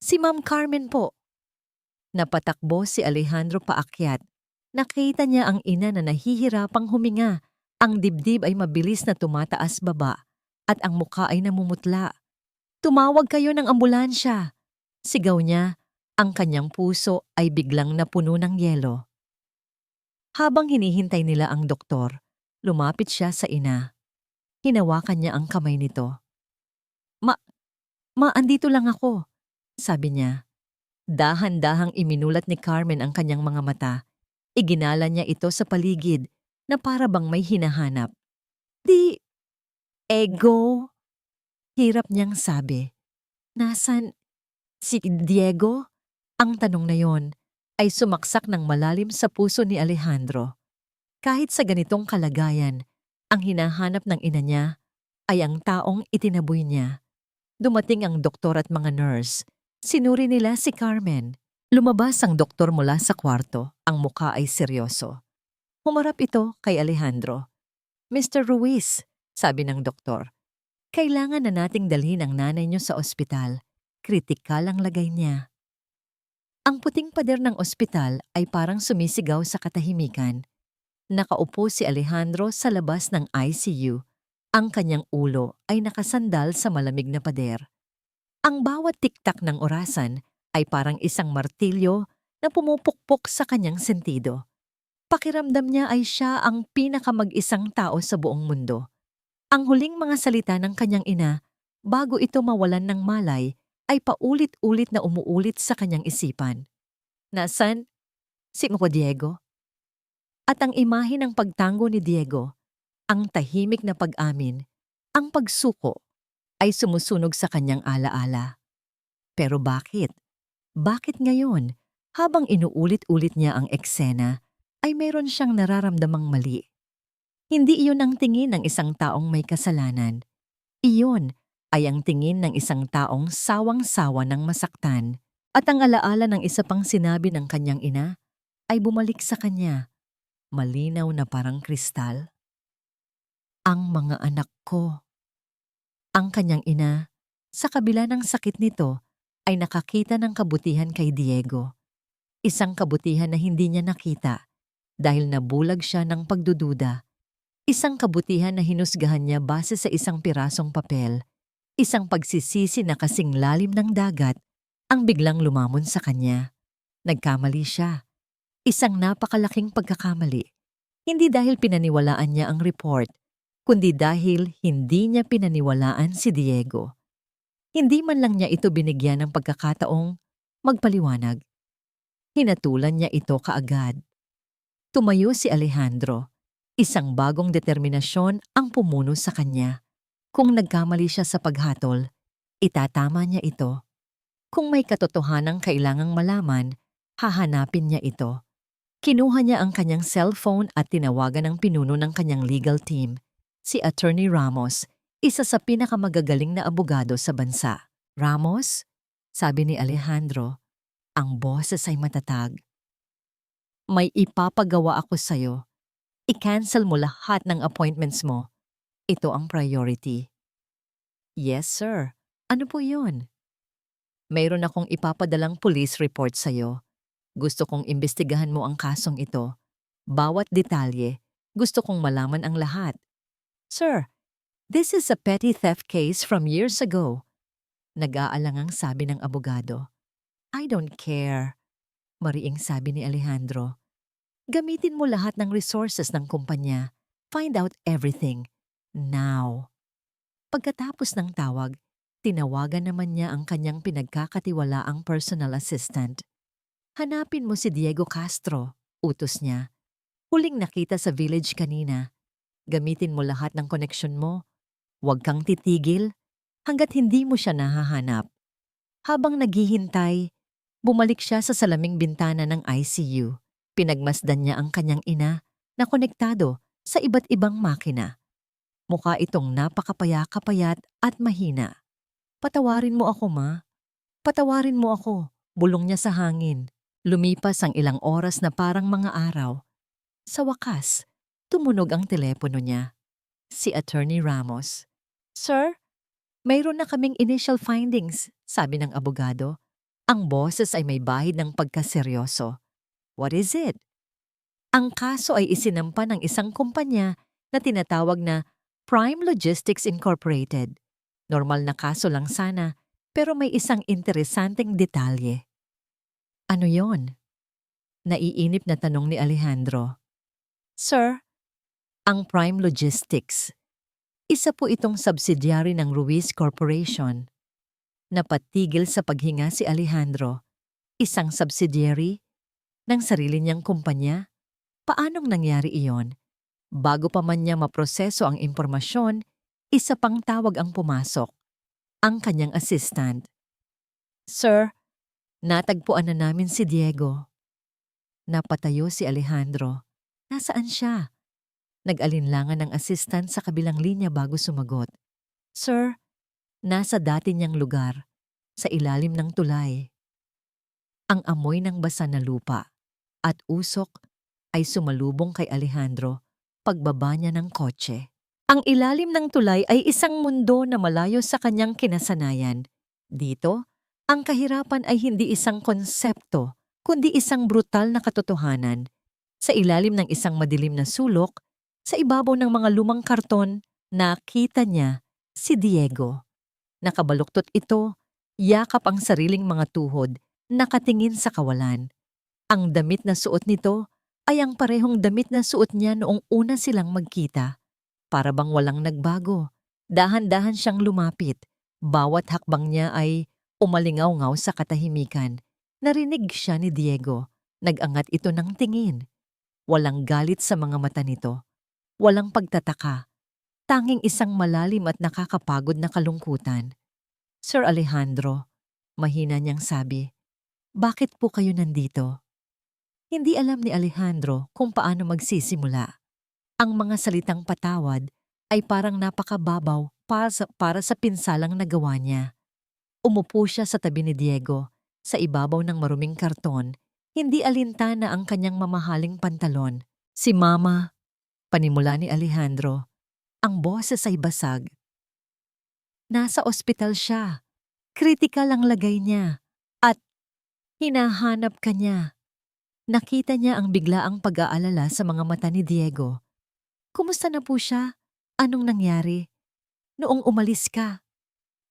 Si Ma'am Carmen po." Napatakbo si Alejandro paakyat. Nakita niya ang ina na nahihirapang huminga. Ang dibdib ay mabilis na tumataas baba at ang mukha ay namumutla. "Tumawag kayo ng ambulansya!" Sigaw niya. Ang kanyang puso ay biglang napuno ng yelo. Habang hinihintay nila ang doktor, lumapit siya sa ina. Hinawakan niya ang kamay nito. Ma, andito lang ako," sabi niya. Dahan-dahang iminulat ni Carmen ang kanyang mga mata. Iginala niya ito sa paligid na para bang may hinahanap. "Ego?" Hirap niyang sabi. "Nasan si Diego?" Ang tanong na yon ay sumaksak ng malalim sa puso ni Alejandro. Kahit sa ganitong kalagayan, ang hinahanap ng ina niya ay ang taong itinaboy niya. Dumating ang doktor at mga nurse. Sinuri nila si Carmen. Lumabas ang doktor mula sa kwarto. Ang mukha ay seryoso. Humarap ito kay Alejandro. "Mr. Ruiz," sabi ng doktor, "kailangan na nating dalhin ang nanay niyo sa ospital. Kritikal ang lagay niya." Ang puting pader ng ospital ay parang sumisigaw sa katahimikan. Nakaupo si Alejandro sa labas ng ICU. Ang kanyang ulo ay nakasandal sa malamig na pader. Ang bawat tiktak ng orasan ay parang isang martilyo na pumupukpok sa kanyang sentido. Pakiramdam niya ay siya ang pinakamag-isang tao sa buong mundo. Ang huling mga salita ng kanyang ina, bago ito mawalan ng malay, ay paulit-ulit na umuulit sa kanyang isipan. Nasaan si Uncle Diego? At ang imahe ng pagtango ni Diego, ang tahimik na pag-amin, ang pagsuko, ay sumusunog sa kanyang alaala. Pero bakit? Bakit ngayon, habang inuulit-ulit niya ang eksena, ay mayroon siyang nararamdamang mali? Hindi iyon ang tingin ng isang taong may kasalanan. Iyon ay ang tingin ng isang taong sawang-sawa ng masaktan. At ang alaala ng isa pang sinabi ng kanyang ina ay bumalik sa kanya, malinaw na parang kristal. Ang mga anak ko. Ang kanyang ina, sa kabila ng sakit nito, ay nakakita ng kabutihan kay Diego. Isang kabutihan na hindi niya nakita dahil nabulag siya ng pagdududa. Isang kabutihan na hinusgahan niya base sa isang pirasong papel. Isang pagsisisi na kasing lalim ng dagat ang biglang lumamon sa kanya. Nagkamali siya. Isang napakalaking pagkakamali. Hindi dahil pinaniwalaan niya ang report, kundi dahil hindi niya pinaniwalaan si Diego. Hindi man lang niya ito binigyan ng pagkakataong magpaliwanag. Hinatulan niya ito kaagad. Tumayo si Alejandro. Isang bagong determinasyon ang pumuno sa kanya. Kung nagkamali siya sa paghatol, itatama niya ito. Kung may katotohanang kailangang malaman, hahanapin niya ito. Kinuha niya ang kanyang cellphone at tinawagan ang pinuno ng kanyang legal team, si Attorney Ramos, isa sa pinakamagagaling na abogado sa bansa. Ramos? Sabi ni Alejandro, ang boses ay matatag. May ipapagawa ako sa'yo. I-cancel mo lahat ng appointments mo. Ito ang priority. Yes, sir. Ano po yun? Mayroon akong ipapadalang police report sa'yo. Gusto kong imbestigahan mo ang kasong ito. Bawat detalye, gusto kong malaman ang lahat. Sir, this is a petty theft case from years ago. Nag-aalangang sabi ng abogado. I don't care. Mariing sabi ni Alejandro. Gamitin mo lahat ng resources ng kumpanya. Find out everything. Now. Pagkatapos ng tawag, tinawagan naman niya ang kanyang pinagkakatiwalaang personal assistant. Hanapin mo si Diego Castro, utos niya. Huling nakita sa village kanina. Gamitin mo lahat ng koneksyon mo. Huwag kang titigil hanggat hindi mo siya nahahanap. Habang naghihintay, bumalik siya sa salaming bintana ng ICU. Pinagmasdan niya ang kanyang ina na konektado sa iba't ibang makina. Mukha itong napakapayat at mahina. Patawarin mo ako, ma. Patawarin mo ako, bulong niya sa hangin. Lumipas ang ilang oras na parang mga araw. Sa wakas, tumunog ang telepono niya. Si Attorney Ramos. Sir, mayroon na kaming initial findings, sabi ng abogado. Ang boses ay may bahid ng pagkaseryoso. What is it? Ang kaso ay isinampa ng isang kumpanya na tinatawag na Prime Logistics Incorporated. Normal na kaso lang sana, pero may isang interesanteng detalye. Ano yon? Naiinip na tanong ni Alejandro. Sir, ang Prime Logistics. Isa po itong subsidiary ng Ruiz Corporation. Napatigil sa paghinga si Alejandro. Isang subsidiary ng sarili niyang kumpanya? Paanong nangyari iyon? Bago pa man niya maproseso ang impormasyon, isa pang tawag ang pumasok. Ang kanyang assistant. Sir, natagpuan na namin si Diego. Napatayo si Alejandro. Nasaan siya? Nag-alinlangan ng assistant sa kabilang linya bago sumagot. Sir, nasa dati niyang lugar, sa ilalim ng tulay. Ang amoy ng basa na lupa at usok ay sumalubong kay Alejandro pagbaba niya ng kotse. Ang ilalim ng tulay ay isang mundo na malayo sa kanyang kinasanayan. Dito, ang kahirapan ay hindi isang konsepto, kundi isang brutal na katotohanan. Sa ilalim ng isang madilim na sulok, sa ibabaw ng mga lumang karton, nakita niya si Diego. Nakabaluktot ito, yakap ang sariling mga tuhod, nakatingin sa kawalan. Ang damit na suot nito ay ang parehong damit na suot niya noong una silang magkita. Para bang walang nagbago. Dahan-dahan siyang lumapit. Bawat hakbang niya ay umalingaw-ngaw sa katahimikan. Narinig siya ni Diego. Nag-angat ito ng tingin. Walang galit sa mga mata nito. Walang pagtataka. Tanging isang malalim at nakakapagod na kalungkutan. Sir Alejandro, mahina niyang sabi, bakit po kayo nandito? Hindi alam ni Alejandro kung paano magsisimula. Ang mga salitang patawad ay parang napakababaw para sa pinsalang nagawa niya. Umupo siya sa tabi ni Diego, sa ibabaw ng maruming karton, hindi alintana ang kanyang mamahaling pantalon. Si Mama, panimula ni Alejandro, ang boses ay basag. Nasa ospital siya. Kritikal ang lagay niya. At hinahanap ka niya. Nakita niya ang biglaang pag-aalala sa mga mata ni Diego. Kumusta na po siya? Anong nangyari? Noong umalis ka.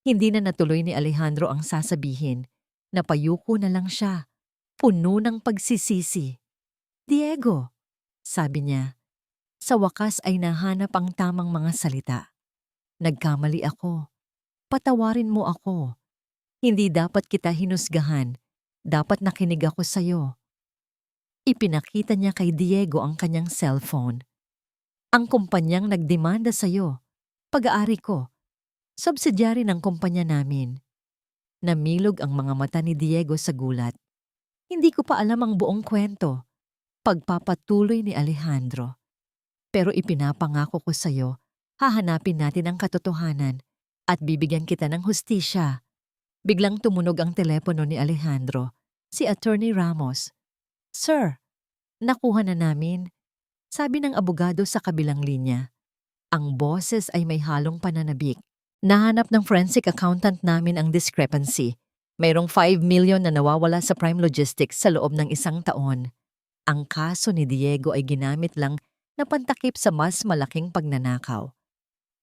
Hindi na natuloy ni Alejandro ang sasabihin. Napayuko na lang siya. Puno ng pagsisisi. Diego, sabi niya. Sa wakas ay nahanap ang tamang mga salita. Nagkamali ako. Patawarin mo ako. Hindi dapat kita hinusgahan. Dapat nakinig ako sa'yo. Ipinakita niya kay Diego ang kanyang cellphone. Ang kumpanyang nagdemanda sa'yo. Pag-aari ko. Subsidyary ng kumpanya namin. Namilog ang mga mata ni Diego sa gulat. Hindi ko pa alam ang buong kwento. Pagpapatuloy ni Alejandro. Pero ipinapangako ko sa'yo, hahanapin natin ang katotohanan at bibigyan kita ng hustisya. Biglang tumunog ang telepono ni Alejandro, si Attorney Ramos. Sir, nakuha na namin, sabi ng abogado sa kabilang linya. Ang boses ay may halong pananabik. Nahanap ng forensic accountant namin ang discrepancy. Mayroong 5 million na nawawala sa Prime Logistics sa loob ng 1 taon. Ang kaso ni Diego ay ginamit lang na pantakip sa mas malaking pagnanakaw.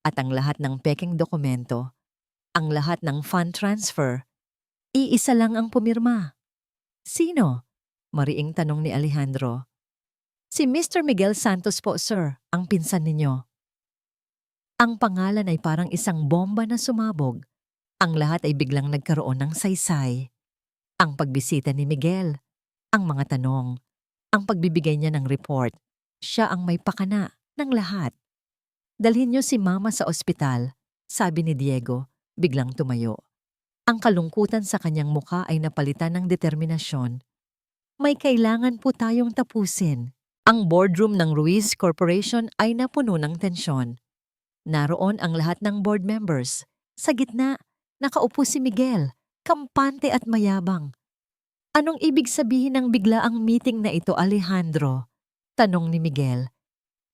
At ang lahat ng peking dokumento, ang lahat ng fund transfer, iisa lang ang pumirma. Sino? Mariing tanong ni Alejandro. Si Mr. Miguel Santos po, sir, ang pinsan ninyo. Ang pangalan ay parang isang bomba na sumabog. Ang lahat ay biglang nagkaroon ng saysay. Ang pagbisita ni Miguel, ang mga tanong, ang pagbibigay niya ng report. Siya ang may pakana ng lahat. Dalhin niyo si Mama sa ospital, sabi ni Diego, biglang tumayo. Ang kalungkutan sa kanyang muka ay napalitan ng determinasyon. May kailangan po tayong tapusin. Ang boardroom ng Ruiz Corporation ay napuno ng tensyon. Naroon ang lahat ng board members. Sa gitna, nakaupo si Miguel, kampante at mayabang. Anong ibig sabihin ng biglaang meeting na ito, Alejandro? Tanong ni Miguel.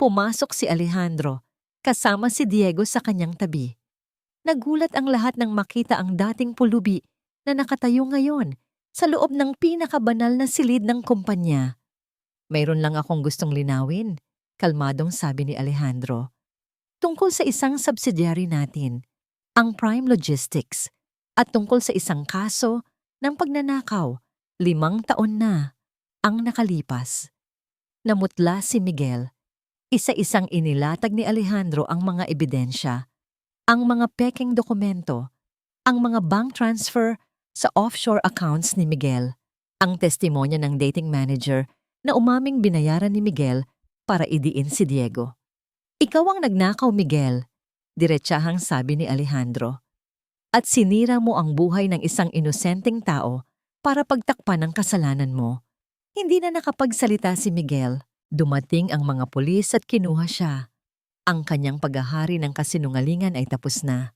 Pumasok si Alejandro, kasama si Diego sa kanyang tabi. Nagulat ang lahat nang makita ang dating pulubi na nakatayo ngayon sa loob ng pinakabanal na silid ng kumpanya. Mayroon lang akong gustong linawin, kalmadong sabi ni Alejandro. Tungkol sa isang subsidiary natin, ang Prime Logistics, at tungkol sa isang kaso ng pagnanakaw, 5 taon na ang nakalipas. Namutla si Miguel. Isa-isang inilatag ni Alejandro ang mga ebidensya, ang mga peking dokumento, ang mga bank transfer sa offshore accounts ni Miguel, ang testimonya ng dating manager na umaming binayaran ni Miguel para idiin si Diego. Ikaw ang nagnakaw, Miguel, diretsahang sabi ni Alejandro. At sinira mo ang buhay ng isang inosenteng tao para pagtakpan ang kasalanan mo. Hindi na nakapagsalita si Miguel. Dumating ang mga pulis at kinuha siya. Ang kanyang paghahari ng kasinungalingan ay tapos na.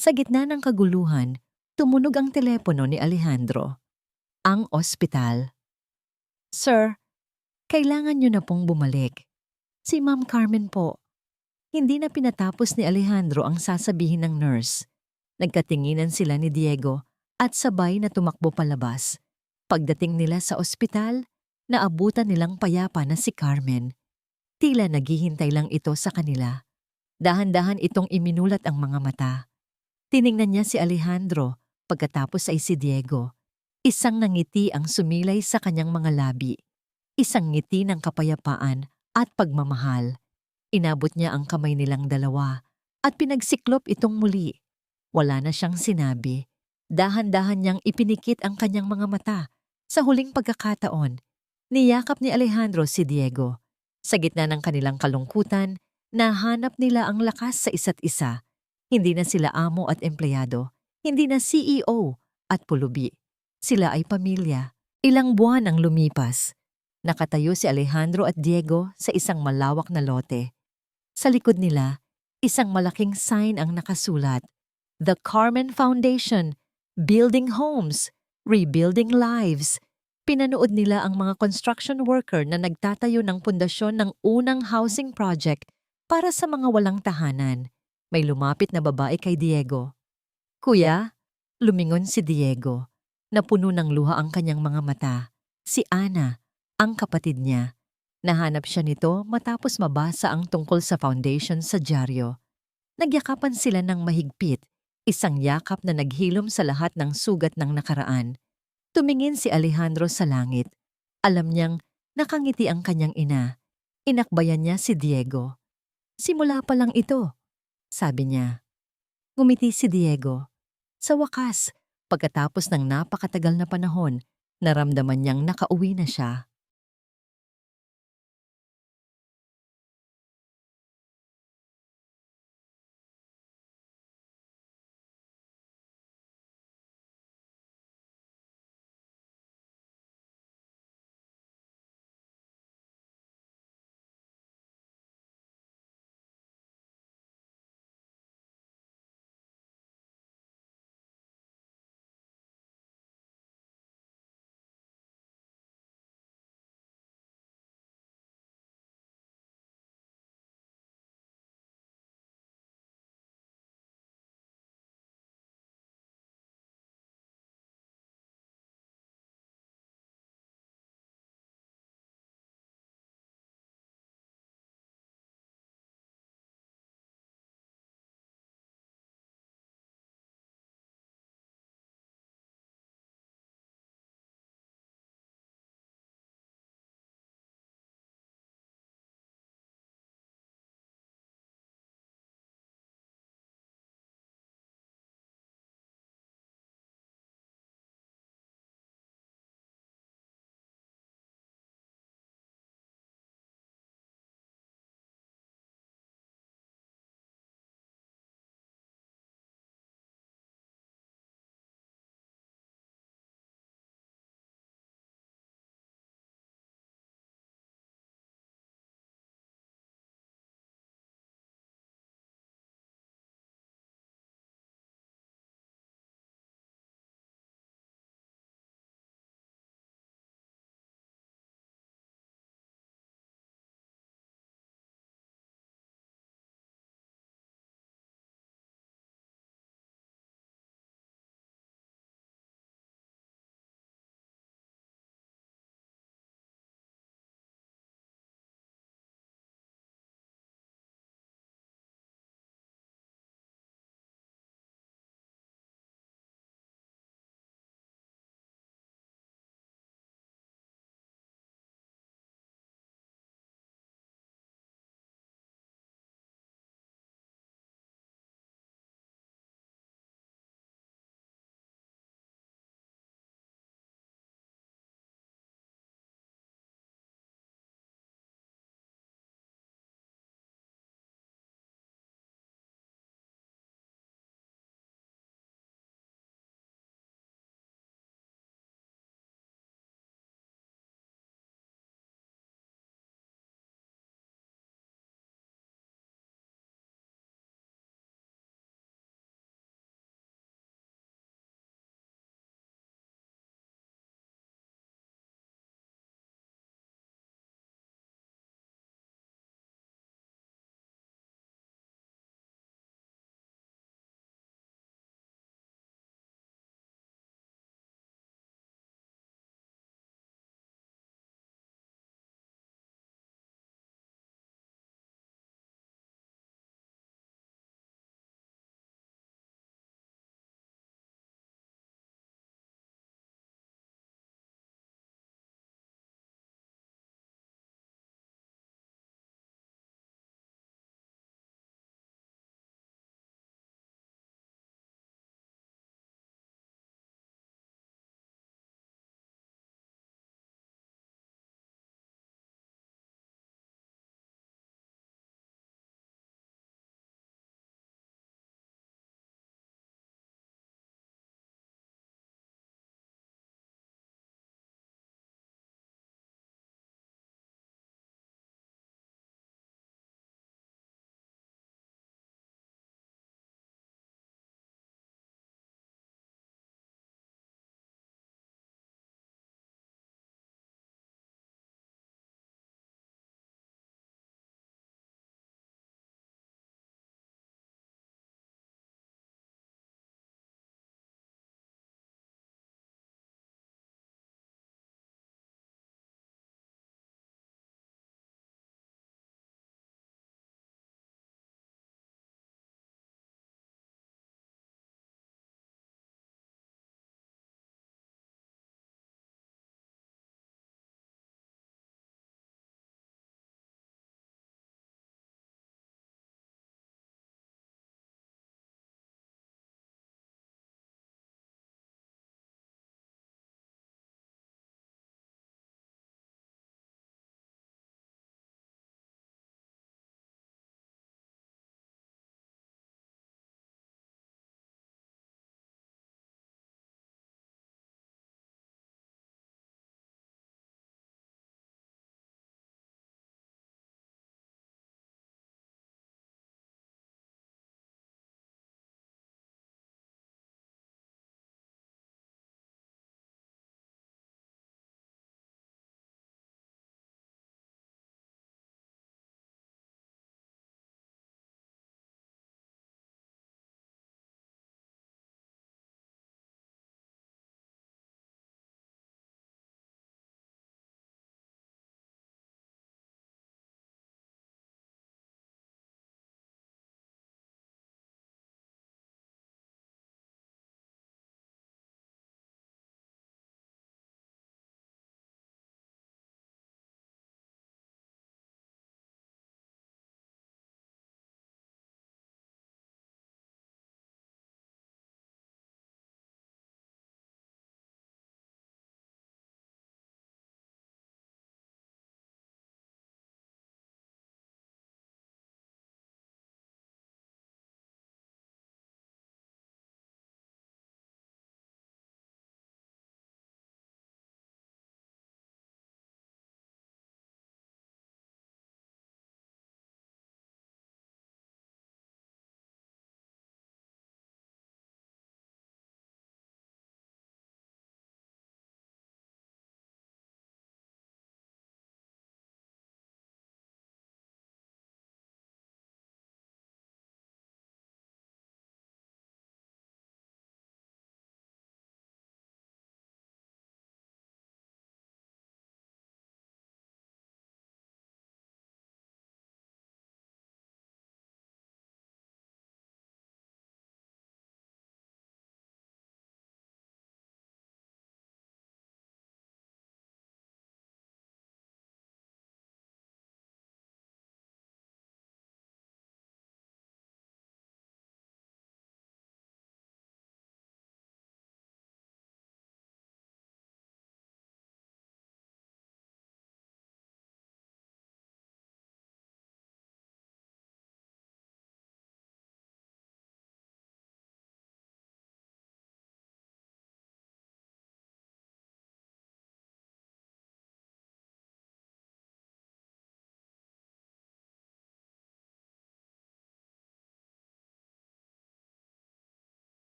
Sa gitna ng kaguluhan, tumunog ang telepono ni Alejandro. Ang ospital. Sir, kailangan niyo na pong bumalik. Si Ma'am Carmen po. Hindi na pinatapos ni Alejandro ang sasabihin ng nurse. Nagkatinginan sila ni Diego at sabay na tumakbo palabas. Pagdating nila sa ospital, naabutan nilang payapa na si Carmen. Tila naghihintay lang ito sa kanila. Dahan-dahan itong iminulat ang mga mata. Tiningnan niya si Alejandro, pagkatapos ay si Diego. Isang nangiti ang sumilay sa kanyang mga labi. isang ngiti ng kapayapaan at pagmamahal. Inabot niya ang kamay nilang dalawa at pinagsiklop itong muli. Wala na siyang sinabi. Dahan-dahan niyang ipinikit ang kanyang mga mata. Sa huling pagkakataon, niyakap ni Alejandro si Diego. Sa gitna ng kanilang kalungkutan, nahanap nila ang lakas sa isa't isa. Hindi na sila amo at empleyado. Hindi na CEO at pulubi. Sila ay pamilya. Ilang buwan ang lumipas. Nakatayo si Alejandro at Diego sa isang malawak na lote. Sa likod nila, isang malaking sign ang nakasulat, The Carmen Foundation, Building Homes, Rebuilding Lives. Pinanood nila ang mga construction worker na nagtatayo ng pundasyon ng unang housing project para sa mga walang tahanan. May lumapit na babae kay Diego. Kuya, lumingon si Diego. Napuno ng luha ang kanyang mga mata. Si Ana, ang kapatid niya. Nahanap siya nito matapos mabasa ang tungkol sa foundation sa dyaryo. Nagyakapan sila ng mahigpit, isang yakap na naghilom sa lahat ng sugat ng nakaraan. Tumingin si Alejandro sa langit. Alam niyang nakangiti ang kanyang ina. Inakbayan niya si Diego. Simula pa lang ito, sabi niya. Ngumiti si Diego. Sa wakas, pagkatapos ng napakatagal na panahon, naramdaman niyang nakauwi na siya.